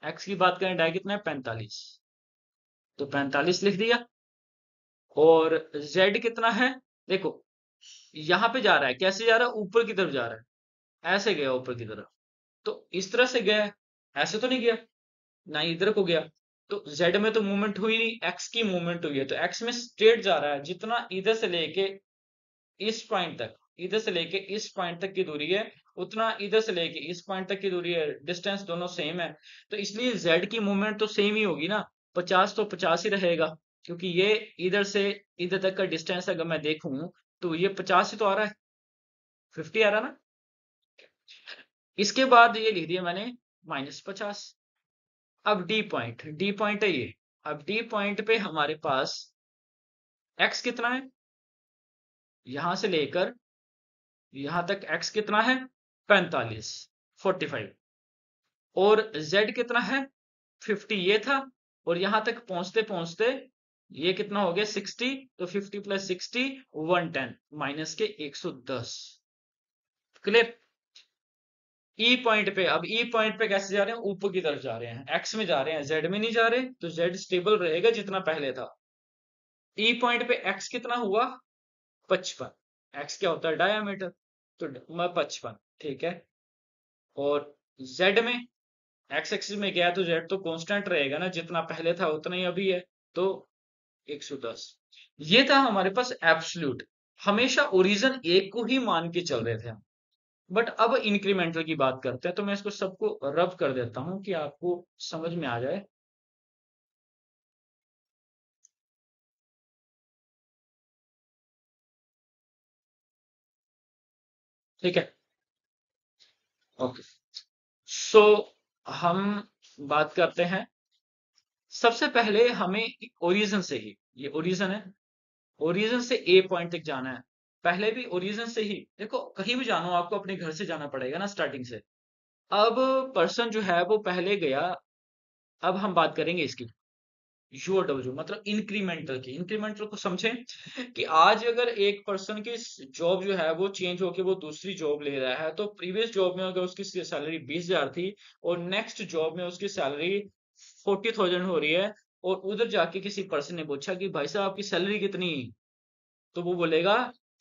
x की बात करें, डाया कितना है? 45, तो 45 लिख दिया। और z कितना है? देखो यहां पे जा रहा है, कैसे जा रहा है? ऊपर की तरफ जा रहा है, ऐसे गया ऊपर की तरफ, तो इस तरह से गया है, ऐसे तो नहीं गया ना, इधर को गया। तो z में तो मूवमेंट हुई नहीं, x की मूवमेंट हुई है, तो x में स्ट्रेट जा रहा है, जितना इधर से लेके इस पॉइंट तक, इधर से लेके इस पॉइंट तक की दूरी है, उतना इधर से लेके इस पॉइंट तक की दूरी है, डिस्टेंस दोनों सेम है, तो इसलिए z की मूवमेंट तो सेम ही होगी ना, 50 तो 50 ही रहेगा, क्योंकि ये इधर से इधर तक का डिस्टेंस अगर मैं देखूं तो ये 50 ही तो आ रहा है, 50 आ रहा ना। इसके बाद ये लिख दिया मैंने -50। अब डी पॉइंट, डी पॉइंट है ये। अब डी पॉइंट पे हमारे पास x कितना है? यहां से लेकर यहां तक x कितना है? 45, 45। और z कितना है? 50 ये था, और यहां तक पहुंचते पहुंचते ये कितना हो गया? 60, तो 50 + 60 110 माइनस के 110। क्लियर? ई पॉइंट पे, अब ई पॉइंट पे कैसे जा रहे हैं? ऊपर की तरफ जा रहे हैं, एक्स में जा रहे हैं, जेड में नहीं जा रहे, तो जेड स्टेबल रहेगा जितना पहले था। ई पॉइंट पे एक्स कितना हुआ? 55। एक्स क्या होता है? डायामीटर, तो 55, ठीक है। और जेड में, एक्स एक्सिस में गया तो जेड तो कांस्टेंट रहेगा ना, जितना पहले था उतना ही अभी है, तो 110। ये था हमारे पास एब्सोल्यूट। हमेशा ओरिजिन एक को ही मान के चल रहे थे हम। बट अब इंक्रीमेंटल की बात करते हैं, तो मैं इसको सबको रब कर देता हूं कि आपको समझ में आ जाए। ठीक है, ओके। सो हम बात करते हैं, सबसे पहले हमें ओरिजिन से ही, ये ओरिजिन है, ओरिजिन से ए पॉइंट तक जाना है। पहले भी ओरिजिन से ही देखो, कहीं भी जाना हो आपको अपने घर से जाना पड़ेगा ना, स्टार्टिंग से। अब पर्सन जो है वो पहले गया, अब हम बात करेंगे इसकी यूओडब्ल्यू, मतलब इंक्रीमेंटल की। इंक्रीमेंटल को समझें कि आज अगर एक पर्सन की जॉब जो है वो चेंज होके वो दूसरी जॉब ले रहा है, तो प्रीवियस जॉब में अगर उसकी सैलरी 20,000 थी और नेक्स्ट जॉब में उसकी सैलरी 40,000 हो रही है, और उधर जाके किसी पर्सन ने पूछा कि भाई साहब आपकी सैलरी कितनी, तो वो बोलेगा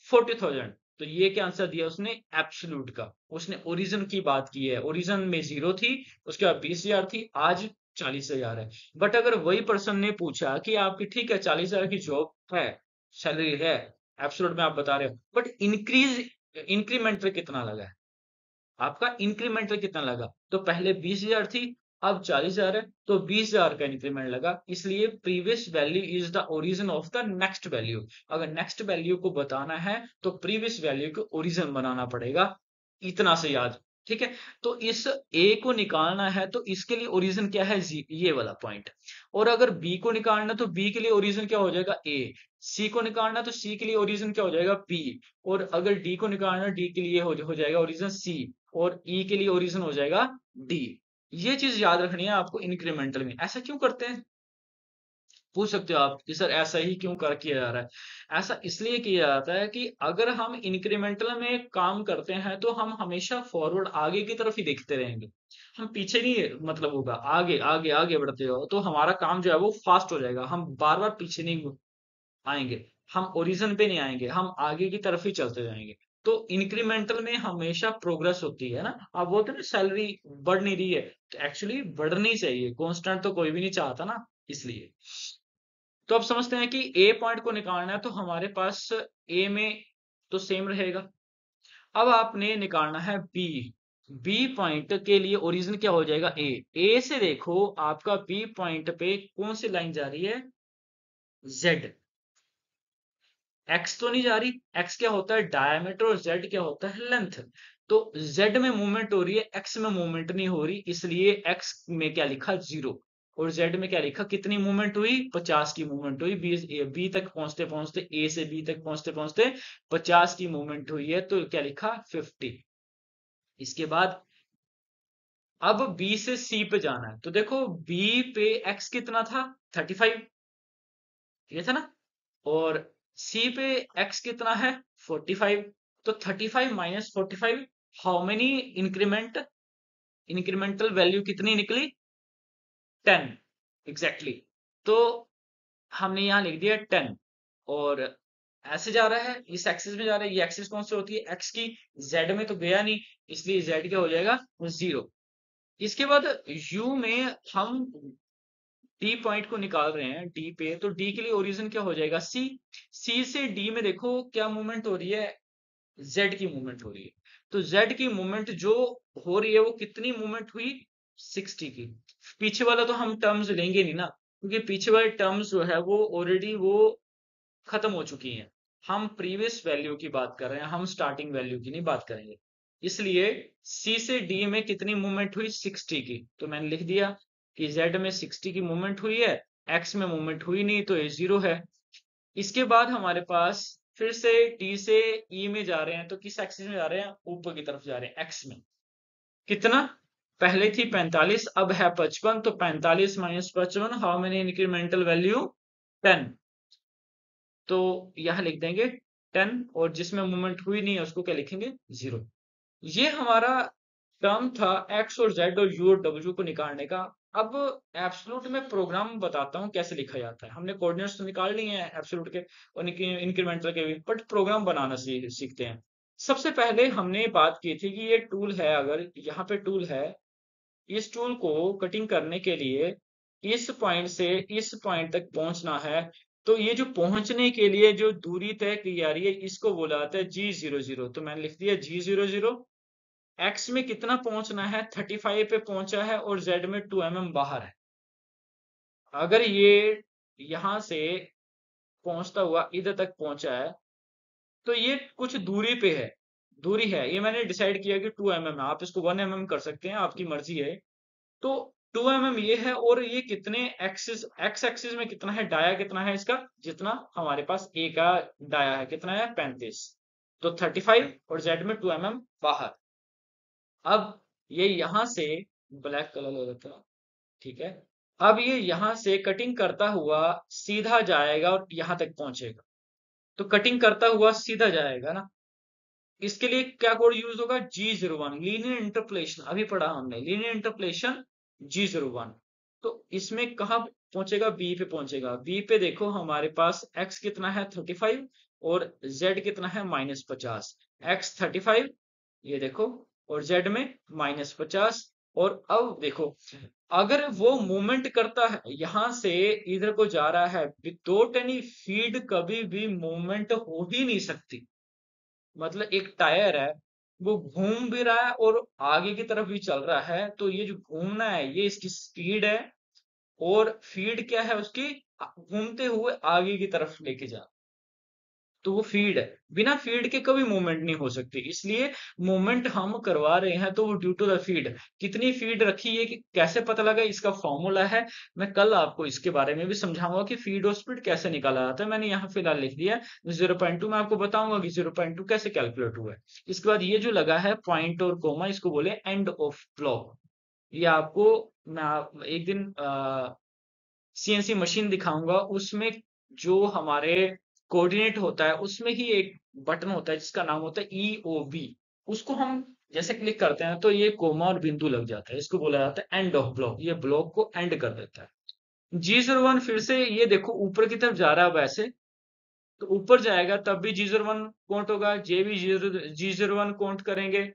40,000। तो ये क्या आंसर दिया उसने? एब्सोल्यूट का। उसने ओरिजिन की बात की है, ओरिजिन में 0 थी, उसके बाद 20,000 थी, आज 40,000 है। बट अगर वही पर्सन ने पूछा कि आपकी ठीक है 40,000 की जॉब है, सैलरी है, एब्सोल्यूट में आप बता रहे हो, बट इंक्रीमेंटल कितना लगा है आपका? इंक्रीमेंटल कितना लगा? तो पहले 20,000 थी, अब 40,000 है, तो 20,000 का इंक्रीमेंट लगा, इसलिए previous value is the origin of the next value. अगर नेक्स्ट वैल्यू को बताना है तो प्रीवियस वैल्यू को ओरिजिन बनाना पड़ेगा, इतना से याद। ठीक है, तो इस ए को निकालना है तो इसके लिए ओरिजिन क्या है? ये वाला पॉइंट। और अगर बी को निकालना तो बी के लिए ओरिजिन क्या हो जाएगा? ए। सी को निकालना तो सी के लिए ओरिजिन क्या हो जाएगा? बी। और अगर डी को निकालना, डी के लिए हो जाएगा ओरिजिन सी, और ई के लिए ओरिजिन हो जाएगा डी। ये चीज याद रखनी है आपको इंक्रीमेंटल में। ऐसा क्यों करते हैं? पूछ सकते हो आप कि सर ऐसा ही क्यों कर किया जा रहा है। ऐसा इसलिए किया जाता है कि अगर हम इंक्रीमेंटल में काम करते हैं तो हम हमेशा फॉरवर्ड आगे की तरफ ही देखते रहेंगे, हम पीछे नहीं मतलब होगा, आगे आगे आगे बढ़ते हो तो हमारा काम जो है वो फास्ट हो जाएगा, हम बार बार पीछे नहीं आएंगे, हम ओरिजिन पे नहीं आएंगे, हम आगे की तरफ ही चलते जाएंगे। तो इंक्रीमेंटल में हमेशा प्रोग्रेस होती है ना। आप बोलते हैं ना सैलरी बढ़ नहीं रही है, तो एक्चुअली बढ़नी चाहिए, कांस्टेंट तो कोई भी नहीं चाहता ना, इसलिए। तो अब समझते हैं कि ए पॉइंट को निकालना है तो हमारे पास ए में तो सेम रहेगा। अब आपने निकालना है बी। बी पॉइंट के लिए ओरिजिन क्या हो जाएगा, ए। ए से देखो आपका बी पॉइंट पे कौन सी लाइन जा रही है, जेड। एक्स तो नहीं जा रही, एक्स क्या होता है डायमीटर और जेड क्या होता है लेंथ। तो जेड में मूवमेंट हो रही है, एक्स में मूवमेंट नहीं हो रही, इसलिए एक्स में क्या लिखा 0, और जेड में क्या लिखा, कितनी मूवमेंट हुई, 50 की मूवमेंट हुई। बी तक पहुंचते पहुंचते, ए से बी तक पहुंचते पहुंचते 50 की मूवमेंट हुई है, तो क्या लिखा 50। इसके बाद अब बी से सी पे जाना है, तो देखो बी पे एक्स कितना था, 35, ये था ना, और सी पे एक्स कितना है, 45। तो 35 minus 45, how many increment, incremental value कितनी निकली, 10 एग्जैक्टली। तो हमने यहाँ लिख दिया 10, और ऐसे जा रहा है, इस एक्सिस में जा रहा है, ये एक्सिस कौन सी होती है, एक्स की। जेड में तो गया नहीं, इसलिए जेड क्या हो जाएगा, 0। इसके बाद यू में हम डी पॉइंट को निकाल रहे हैं, डी पे, तो डी के लिए ओरिजिन क्या हो जाएगा, सी। सी से डी में देखो क्या मूवमेंट हो रही है, जेड की मूवमेंट हो रही है। तो जेड की मूवमेंट जो हो रही है वो कितनी मूवमेंट हुई, 60 की। पीछे वाला तो हम टर्म्स लेंगे नहीं ना, क्योंकि पीछे वाले टर्म्स जो है वो ऑलरेडी वो खत्म हो चुकी हैं। हम प्रीवियस वैल्यू की बात कर रहे हैं, हम स्टार्टिंग वैल्यू की नहीं बात करेंगे। इसलिए सी से डी में कितनी मूवमेंट हुई, 60 की। तो मैंने लिख दिया कि जेड में 60 की मूवमेंट हुई है, एक्स में मूवमेंट हुई नहीं, तो ये 0 है। इसके बाद हमारे पास फिर से डी से ई में जा रहे हैं, तो किस एक्सिस में जा रहे हैं, ऊपर की तरफ जा रहे हैं, एक्स में। कितना, पहले थी 45, अब है 55, तो 45 minus 55, how many incremental value, 10। तो यहां लिख देंगे 10, और जिसमें मूवमेंट हुई नहीं है उसको क्या लिखेंगे, 0। ये हमारा टर्म था एक्स और जेड और यू और डब्ल्यू को निकालने का। अब एब्सोल्यूट में प्रोग्राम बताता हूँ कैसे लिखा जाता है। हमने कोऑर्डिनेट्स तो निकाल लिए हैं एब्सोल्यूट के और इंक्रीमेंटल के भी, बट प्रोग्राम बनाना सीखते हैं। सबसे पहले हमने बात की थी कि ये टूल है, अगर यहाँ पे टूल है, इस टूल को कटिंग करने के लिए इस पॉइंट से इस पॉइंट तक पहुंचना है, तो ये जो पहुंचने के लिए जो दूरी तय की जा रही है इसको बोला जाता है G00। तो मैंने लिख दिया G00। एक्स में कितना पहुंचना है, 35 पे पहुंचा है, और जेड में 2 mm बाहर है। अगर ये यहां से पहुंचता हुआ इधर तक पहुंचा है, तो ये कुछ दूरी पे है, दूरी है, ये मैंने डिसाइड किया कि 2 mm है। आप इसको 1 mm कर सकते हैं, आपकी मर्जी है। तो 2 mm ये है, और ये कितने एक्सिस, एक्स एक्सिस में कितना है, डाया कितना है इसका, जितना हमारे पास ए का डाया है, कितना है, 35। तो 35, और जेड में 2 mm बाहर। अब ये यहां से ब्लैक कलर हो जाता, ठीक है। अब ये यहां से कटिंग करता हुआ सीधा जाएगा और यहां तक पहुंचेगा। तो कटिंग करता हुआ सीधा जाएगा ना, इसके लिए क्या कोड यूज होगा, G01, लीनियर इंटरपोलेशन। अभी पढ़ा हमने लीनियर इंटरपोलेशन, G01। तो इसमें कहा पहुंचेगा, बी पे पहुंचेगा। बी पे देखो हमारे पास x कितना है, 35, और z कितना है, -50। x 35, ये देखो, और z में -50। और अब देखो, अगर वो मूवमेंट करता है यहां से इधर को जा रहा है, विदाउट एनी फीड कभी भी मूवमेंट हो ही नहीं सकती। मतलब एक टायर है, वो घूम भी रहा है और आगे की तरफ भी चल रहा है, तो ये जो घूमना है ये इसकी स्पीड है, और फीड क्या है उसकी, घूमते हुए आगे की तरफ लेके जा, तो वो फीड है। बिना फीड के कभी मूवमेंट नहीं हो सकती, इसलिए मूवमेंट हम करवा रहे हैं तो वो ड्यू टू द फीड। कितनी फीड रखी है कि कैसे पता लगा, इसका फॉर्मूला है। मैं कल आपको इसके बारे में भी समझाऊंगा कि फीड और स्पीड कैसे निकाला जाता है। मैंने यहाँ फिलहाल लिख दिया 0.2, मैं आपको बताऊंगा कि 0.2 कैसे कैलकुलेट हुआ है। इसके बाद ये जो लगा है पॉइंट और कोमा, इसको बोले एंड ऑफ ब्लॉक। ये आपको मैं एक दिन सीएनसी मशीन दिखाऊंगा, उसमें जो हमारे कोऑर्डिनेट होता है उसमें ही एक बटन होता है जिसका नाम होता है ईओबी। उसको हम जैसे क्लिक करते हैं तो ये कोमा और बिंदु लग जाता है, इसको बोला जाता है एंड ऑफ ब्लॉक। ये ब्लॉक को एंड कर देता है। G01 फिर से ये देखो ऊपर की तरफ जा रहा है वैसे, तो ऊपर जाएगा तब भी G01 काउंट होगा, जे भी G01 काउंट करेंगे,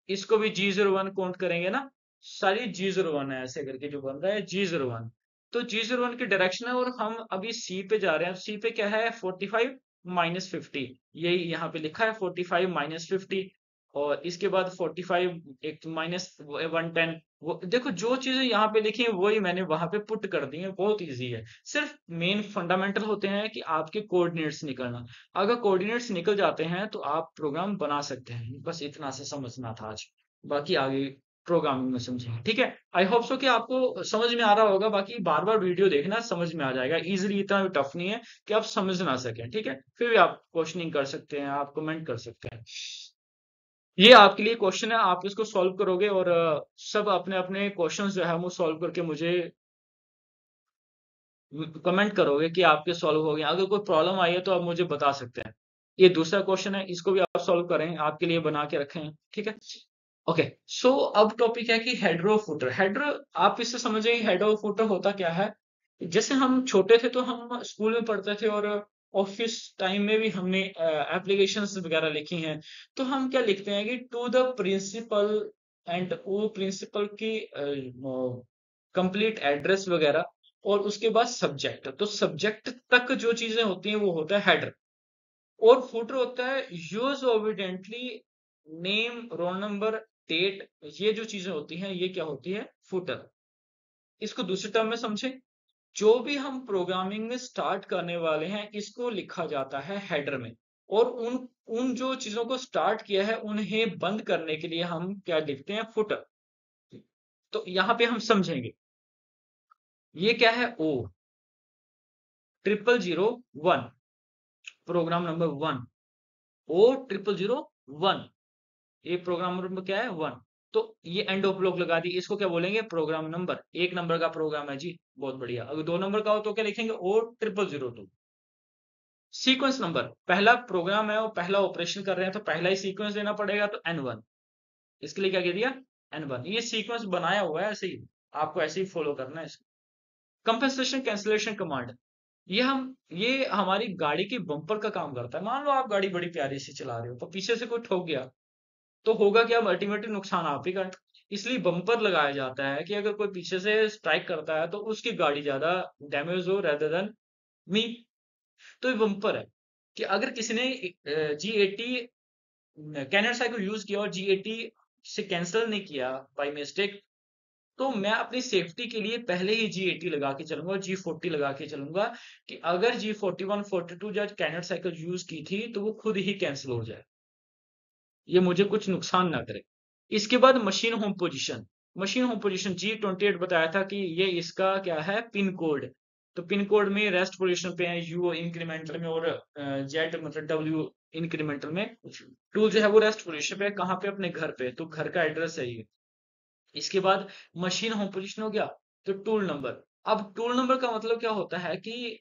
इसको भी G01 काउंट करेंगे ना। सारी G01 है ऐसे करके जो बन रहा है G01। तो G01 की डायरेक्शन है और हम अभी सी पे जा रहे हैं। सी पे क्या है 45 माइनस 50, यही यहाँ पे लिखा है 45 माइनस 50। और इसके बाद 45 एक माइनस 110। वो देखो जो चीजें यहाँ पे लिखी है वही मैंने वहां पे पुट कर दी है, बहुत इजी है। सिर्फ मेन फंडामेंटल होते हैं कि आपके कोऑर्डिनेट्स निकलना। अगर कोऑर्डिनेट्स निकल जाते हैं तो आप प्रोग्राम बना सकते हैं। बस इतना से समझना था आज, बाकी आगे प्रोग्रामिंग में समझेंगे। ठीक है, आई होप सो कि आपको समझ में आ रहा होगा। बाकी बार बार वीडियो देखना, समझ में आ जाएगा इजीली, इतना भी टफ नहीं है कि आप समझ ना सकें। ठीक है, फिर भी आप क्वेश्चनिंग कर सकते हैं, आप कमेंट कर सकते हैं। ये आपके लिए क्वेश्चन है, आप इसको सॉल्व करोगे और सब अपने अपने क्वेश्चंस जो है वो सॉल्व करके मुझे कमेंट करोगे कि आपके सॉल्व हो गए। अगर कोई प्रॉब्लम आई है तो आप मुझे बता सकते हैं। ये दूसरा क्वेश्चन है, इसको भी आप सॉल्व करें, आपके लिए बना के रखे हैं। ठीक है, ओके। सो अब टॉपिक है कि हेडर और फुटर। हेडर, आप इससे समझेंगे हेडर और फुटर होता क्या है। जैसे हम छोटे थे तो हम स्कूल में पढ़ते थे और ऑफिस टाइम में भी हमने एप्लीकेशंस वगैरह लिखी हैं। तो हम क्या लिखते हैं कि टू द प्रिंसिपल, एंड वो प्रिंसिपल की कंप्लीट एड्रेस वगैरह, और उसके बाद सब्जेक्ट। तो सब्जेक्ट तक जो चीजें होती हैं वो होता है हेडर। और फुटर होता है use obediently name, roll number, date. ये जो चीजें होती हैं ये क्या होती है, फुटर। इसको दूसरे टर्म में समझें, जो भी हम प्रोग्रामिंग में स्टार्ट करने वाले हैं इसको लिखा जाता है हेडर में। और उन उन जो चीजों को स्टार्ट किया है उन्हें बंद करने के लिए हम क्या लिखते हैं, फुटर। तो यहां पे हम समझेंगे ये क्या है, ओ 0001, प्रोग्राम नंबर 1। ओ 0001, ये प्रोग्राम नंबर क्या है, 1। तो ये एंड ऑफ ब्लॉक लगा दी, इसको क्या बोलेंगे, प्रोग्राम नंबर। एक नंबर का प्रोग्राम है जी, बहुत बढ़िया। अगर दो नंबर का हो तो क्या लिखेंगे, ओ 0002। सीक्वेंस नंबर, पहला प्रोग्राम है और पहला ऑपरेशन कर रहे हैं तो पहला ही सीक्वेंस देना पड़ेगा, तो N1। इसके लिए क्या कह दिया, N1। ये सीक्वेंस बनाया हुआ है ऐसे ही, आपको ऐसे ही फॉलो करना है इसको। कंपनसेशन कैंसिलेशन कमांड, ये हमारी गाड़ी की बम्पर का काम करता है। मान लो आप गाड़ी बड़ी प्यारी सी चला रहे हो तो पीछे से कोई ठोक गया तो होगा क्या, अल्टीमेटली नुकसान आप ही का है। इसलिए बम्पर लगाया जाता है कि अगर कोई पीछे से स्ट्राइक करता है तो उसकी गाड़ी ज्यादा डैमेज हो रेदर देन मी। तो ये बम्पर है कि अगर किसी ने G80 कैनन साइकिल यूज किया और G80 से कैंसिल नहीं किया बाय मिस्टेक, तो मैं अपनी सेफ्टी के लिए पहले ही G80 लगा के चलूंगा और G40 लगा के चलूंगा कि अगर G41 42 जब कैनन साइकिल यूज की थी तो वो खुद ही कैंसिल हो जाए, ये मुझे कुछ नुकसान ना करे। इसके बाद machine home position. Machine home position G28 बताया था कि ये इसका क्या है, पिन कोड। तो पिन कोड में रेस्ट पोजीशन पे है, U इंक्रीमेंटल में, और Z मतलब W इंक्रीमेंटल में। टूल जो है वो रेस्ट पोजीशन पे है, कहाँ पे, अपने घर पे, तो घर का एड्रेस है ये। इसके बाद मशीन होम पोजीशन हो गया। तो टूल नंबर, अब टूल नंबर का मतलब क्या होता है कि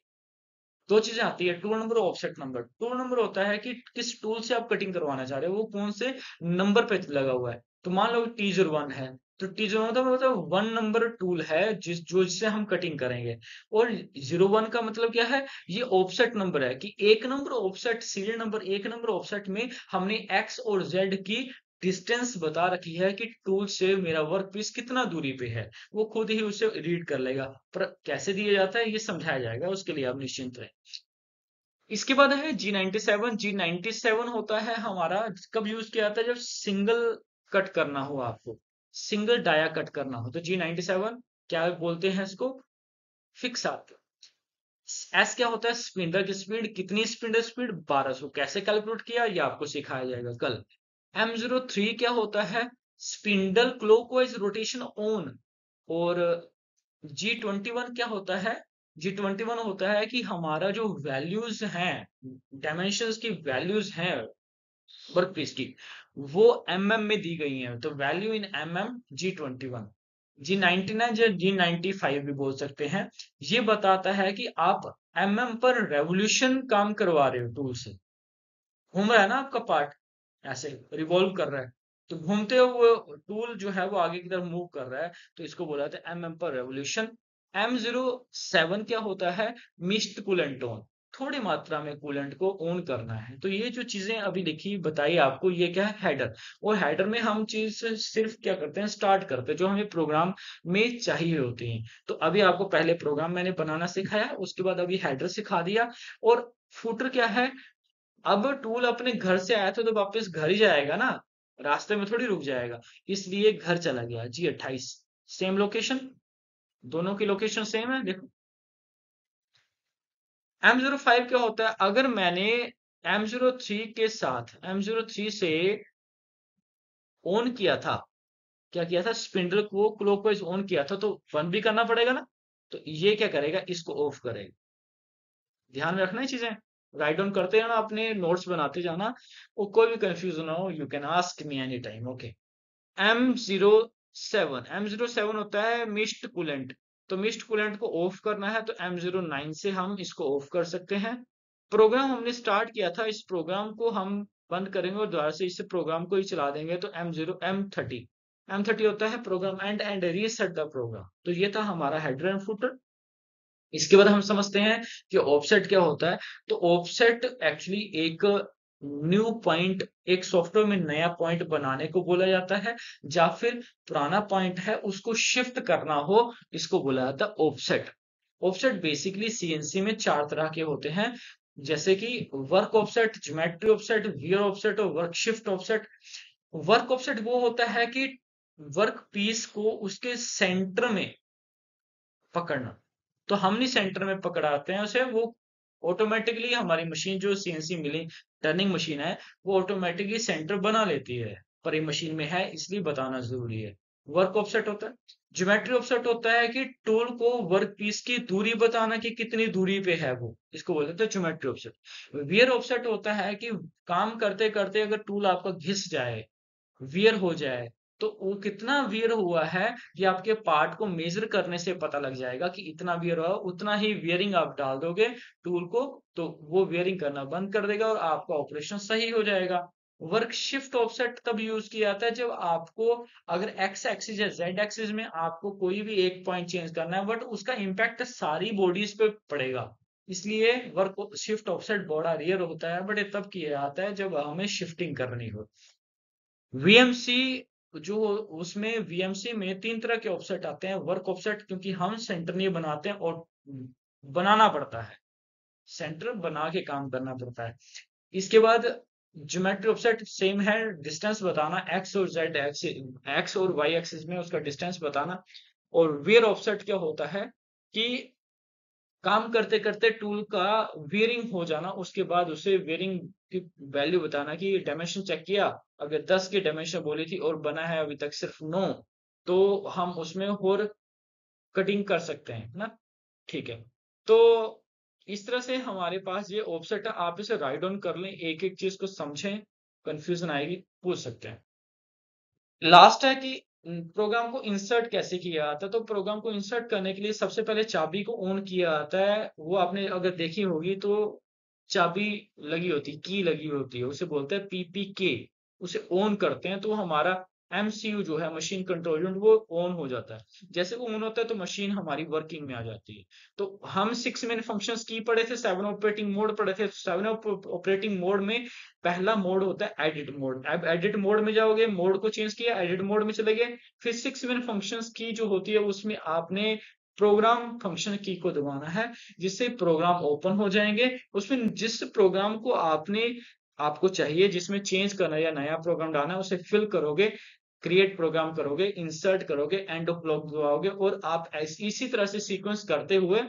दो चीजें आती है, टूल नंबर और ऑफसेट नंबर। टूल नंबर होता है कि किस टूल से आप कटिंग करवाना चाह रहे हो, वो कौन से नंबर पे लगा हुआ है। तो मान लो T01 है, तो T01 मतलब 1 नंबर टूल है जिससे हम कटिंग करेंगे। और 01 का मतलब क्या है, ये ऑफसेट नंबर है कि एक नंबर ऑफसेट, सीरियल नंबर एक नंबर ऑफसेट में हमने एक्स और जेड की डिस्टेंस बता रखी है कि टूल से मेरा वर्क पीस कितना दूरी पे है। वो खुद ही उसे रीड कर लेगा। पर कैसे दिया जाता है ये समझाया जाएगा, उसके लिए आप निश्चिंत रहें। इसके बाद है G97। G97 होता है हमारा, कब यूज किया जाता है, जब सिंगल कट करना हो, आपको सिंगल डाया कट करना हो तो G97 क्या बोलते हैं इसको, फिक्स आते। एस क्या होता है, स्पिंडल की स्पीड। कितनी स्पिंडल स्पीड, 1200। कैसे कैलकुलेट किया ये आपको सिखाया जाएगा कल। M03 क्या होता है, स्पिंडल क्लॉकवाइज रोटेशन ऑन। और G21 क्या होता है, G21 होता है कि हमारा जो वैल्यूज हैं, डायमेंशंस की वैल्यूज हैं वर्क पीस की, वो mm में दी गई हैं, तो value in mm G21। G99 या G95 भी बोल सकते हैं। ये बताता है कि आप पर रेवोल्यूशन काम करवा रहे हो टूल से। घूम रहा है ना आपका पार्ट, ऐसे रिवॉल्व कर रहा है, तो घूमते हुए टूल जो है वो आगे की तरफ मूव कर रहा है, तो इसको बोला जाता है पर रेवोल्यूशन। M07 क्या होता है? मिस्ट कूलेंट ऑन, थोड़ी मात्रा में कूलेंट को ऑन करना है। तो ये जो चीजें अभी लिखी बताई आपको, ये क्या है? हेडर। और हेडर में हम चीज सिर्फ क्या करते हैं? स्टार्ट करते हैं जो हमें प्रोग्राम में चाहिए होती है। तो अभी आपको पहले प्रोग्राम मैंने बनाना सिखाया, उसके बाद अभी हेडर सिखा दिया। और फुटर क्या है? अब टूल अपने घर से आया था तो वापस घर ही जाएगा ना, रास्ते में थोड़ी रुक जाएगा, इसलिए घर चला गया। G28 सेम लोकेशन, दोनों की लोकेशन सेम है। देखो M05 क्या होता है? अगर मैंने M03 के साथ M03 से ऑन किया था, क्या किया था? स्पिंडल को क्लॉकवाइज ऑन किया था, तो बंद भी करना पड़ेगा ना। तो ये क्या करेगा? इसको ऑफ करेगा। ध्यान में रखना है चीजें, राइट डाउन करते जाना, अपने नोट्स बनाते जाना, और कोई भी कंफ्यूजन हो you can ask me any time. Okay. M07 होता है मिस्ट कूलेंट। तो मिस्ट कूलेंट को ऑफ करना है तो M09 से हम इसको ऑफ कर सकते हैं। प्रोग्राम हमने स्टार्ट किया था, इस प्रोग्राम को हम बंद करेंगे और दोबारा से इस प्रोग्राम को ही चला देंगे, तो M30 होता है program and reset the program. तो ये था हमारा हेडर एंड फुटर। इसके बाद हम समझते हैं कि ऑफसेट क्या होता है। तो ऑफसेट एक्चुअली एक न्यू पॉइंट, एक सॉफ्टवेयर में नया पॉइंट बनाने को बोला जाता है, या फिर पुराना पॉइंट है उसको शिफ्ट करना हो, इसको बोला जाता है ऑफसेट। ऑफसेट बेसिकली सीएनसी में चार तरह के होते हैं, जैसे कि work offset, geometry offset, wear offset और work shift offset. Work offset वो होता है कि वर्क पीस को उसके सेंटर में पकड़ना। तो हम नहीं सेंटर में पकड़ाते हैं उसे, वो ऑटोमेटिकली हमारी मशीन जो सीएनसी मिलिंग टर्निंग मशीन है, वो ऑटोमेटिकली सेंटर बना लेती है, पर ये मशीन में है इसलिए बताना जरूरी है। वर्क ऑफसेट होता है। ज्योमेट्री ऑफसेट होता है कि टूल को वर्क पीस की दूरी बताना कि कितनी दूरी पे है वो, इसको बोलते हैं ज्योमेट्री ऑफसेट। वियर ऑफसेट होता है कि काम करते करते अगर टूल आपका घिस जाए, वियर हो जाए, तो वो कितना वियर हुआ है ये आपके पार्ट को मेजर करने से पता लग जाएगा कि इतना वियर हुआ, उतना ही वियरिंग आप डाल दोगे टूल को, तो वो वियरिंग करना बंद कर देगा और आपका ऑपरेशन सही हो जाएगा। वर्क शिफ्ट ऑफसेट तब यूज किया जाता है जब आपको, अगर एक्स एक्सिस या जेड एक्सिस में आपको कोई भी एक पॉइंट चेंज करना है, बट उसका इम्पैक्ट सारी बॉडीज पे पड़ेगा, इसलिए वर्क शिफ्ट ऑफसेट बड़ा रेयर होता है, बट ये तब किया जाता है जब हमें शिफ्टिंग करनी हो। वीएमसी जो, उसमें वीएमसी में तीन तरह के ऑफसेट आते हैं। वर्क ऑफसेट क्योंकि हम सेंटर नहीं बनाते हैं और बनाना पड़ता है, सेंटर बना के काम करना पड़ता है। इसके बाद ज्योमेट्री ऑफसेट सेम है, डिस्टेंस बताना, एक्स और जेड एक्स और वाई एक्सिस में उसका डिस्टेंस बताना। और वेयर ऑफसेट क्या होता है कि काम करते करते टूल का वेयरिंग हो जाना, उसके बाद उसे वेयरिंग की वैल्यू बताना कि डायमेंशन चेक किया, अगर 10 की डायमेंशन बोली थी और बना है अभी तक सिर्फ 9, तो हम उसमें और कटिंग कर सकते हैं ना। ठीक है। तो इस तरह से हमारे पास ये ऑफसेट है, आप इसे राइट डाउन कर लें, एक एक चीज को समझें, कंफ्यूजन आएगी पूछ सकते हैं। लास्ट है कि प्रोग्राम को इंसर्ट कैसे किया जाता है। तो प्रोग्राम को इंसर्ट करने के लिए सबसे पहले चाबी को ऑन किया जाता है, वो आपने अगर देखी होगी तो चाबी लगी होती, की लगी होती है, उसे बोलते हैं पीपीके। उसे ऑन करते हैं तो हमारा एमसीयू जो है, मशीन कंट्रोल यूनिट, वो ऑन हो जाता है। जैसे वो ऑन होता है तो मशीन हमारी वर्किंग में आ जाती है। तो हम 6 मेन फंक्शंस की पढ़े थे, 7 ऑपरेटिंग मोड पढ़े थे। 7 ऑपरेटिंग मोड में पहला मोड होता है एडिट मोड। अब एडिट मोड में जाओगे, मोड को चेंज किया, एडिट मोड में चले गए, फिर 6 मेन फंक्शंस की जो होती है उसमें आपने प्रोग्राम फंक्शन की को दबाना है, जिससे प्रोग्राम ओपन हो जाएंगे। उसमें जिस प्रोग्राम को आपको चाहिए, जिसमें चेंज करना है या नया प्रोग्राम डालना है, उसे फिल करोगे, क्रिएट प्रोग्राम करोगे, इंसर्ट करोगे, एंड ऑफ ब्लॉक दबाओगे, और आप इसी तरह से सीक्वेंस करते हुए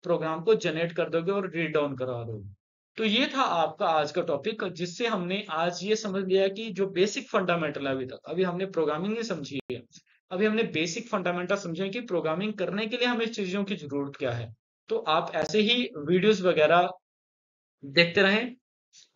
प्रोग्राम को जनरेट कर दोगे और रीड डाउन करवा दोगे। तो ये था आपका आज का टॉपिक, जिससे हमने आज ये समझ लिया कि जो बेसिक फंडामेंटल है, अभी हमने प्रोग्रामिंग नहीं समझी है, अभी हमने बेसिक फंडामेंटल समझे कि प्रोग्रामिंग करने के लिए हमें चीजों की जरूरत क्या है। तो आप ऐसे ही वीडियोस वगैरह देखते रहें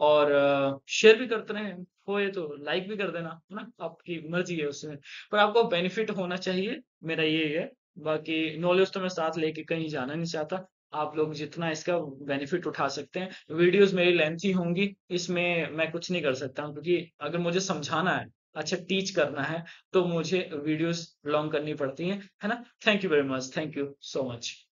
और शेयर भी करते रहें। होए तो लाइक भी कर देना, है ना? आपकी मर्ज़ी है उसमें, पर आपको बेनिफिट होना चाहिए, मेरा यही है। बाकी नॉलेज तो मैं साथ लेके कहीं जाना नहीं चाहता। आप लोग जितना इसका बेनिफिट उठा सकते हैं, वीडियोज़ मेरी लेंथी होंगी, इसमें मैं कुछ नहीं कर सकता हूँ क्योंकि अगर मुझे समझाना है, अच्छा टीच करना है, तो मुझे वीडियोज़ लॉन्ग करनी पड़ती हैं, है ना? Thank you very much, thank you so much.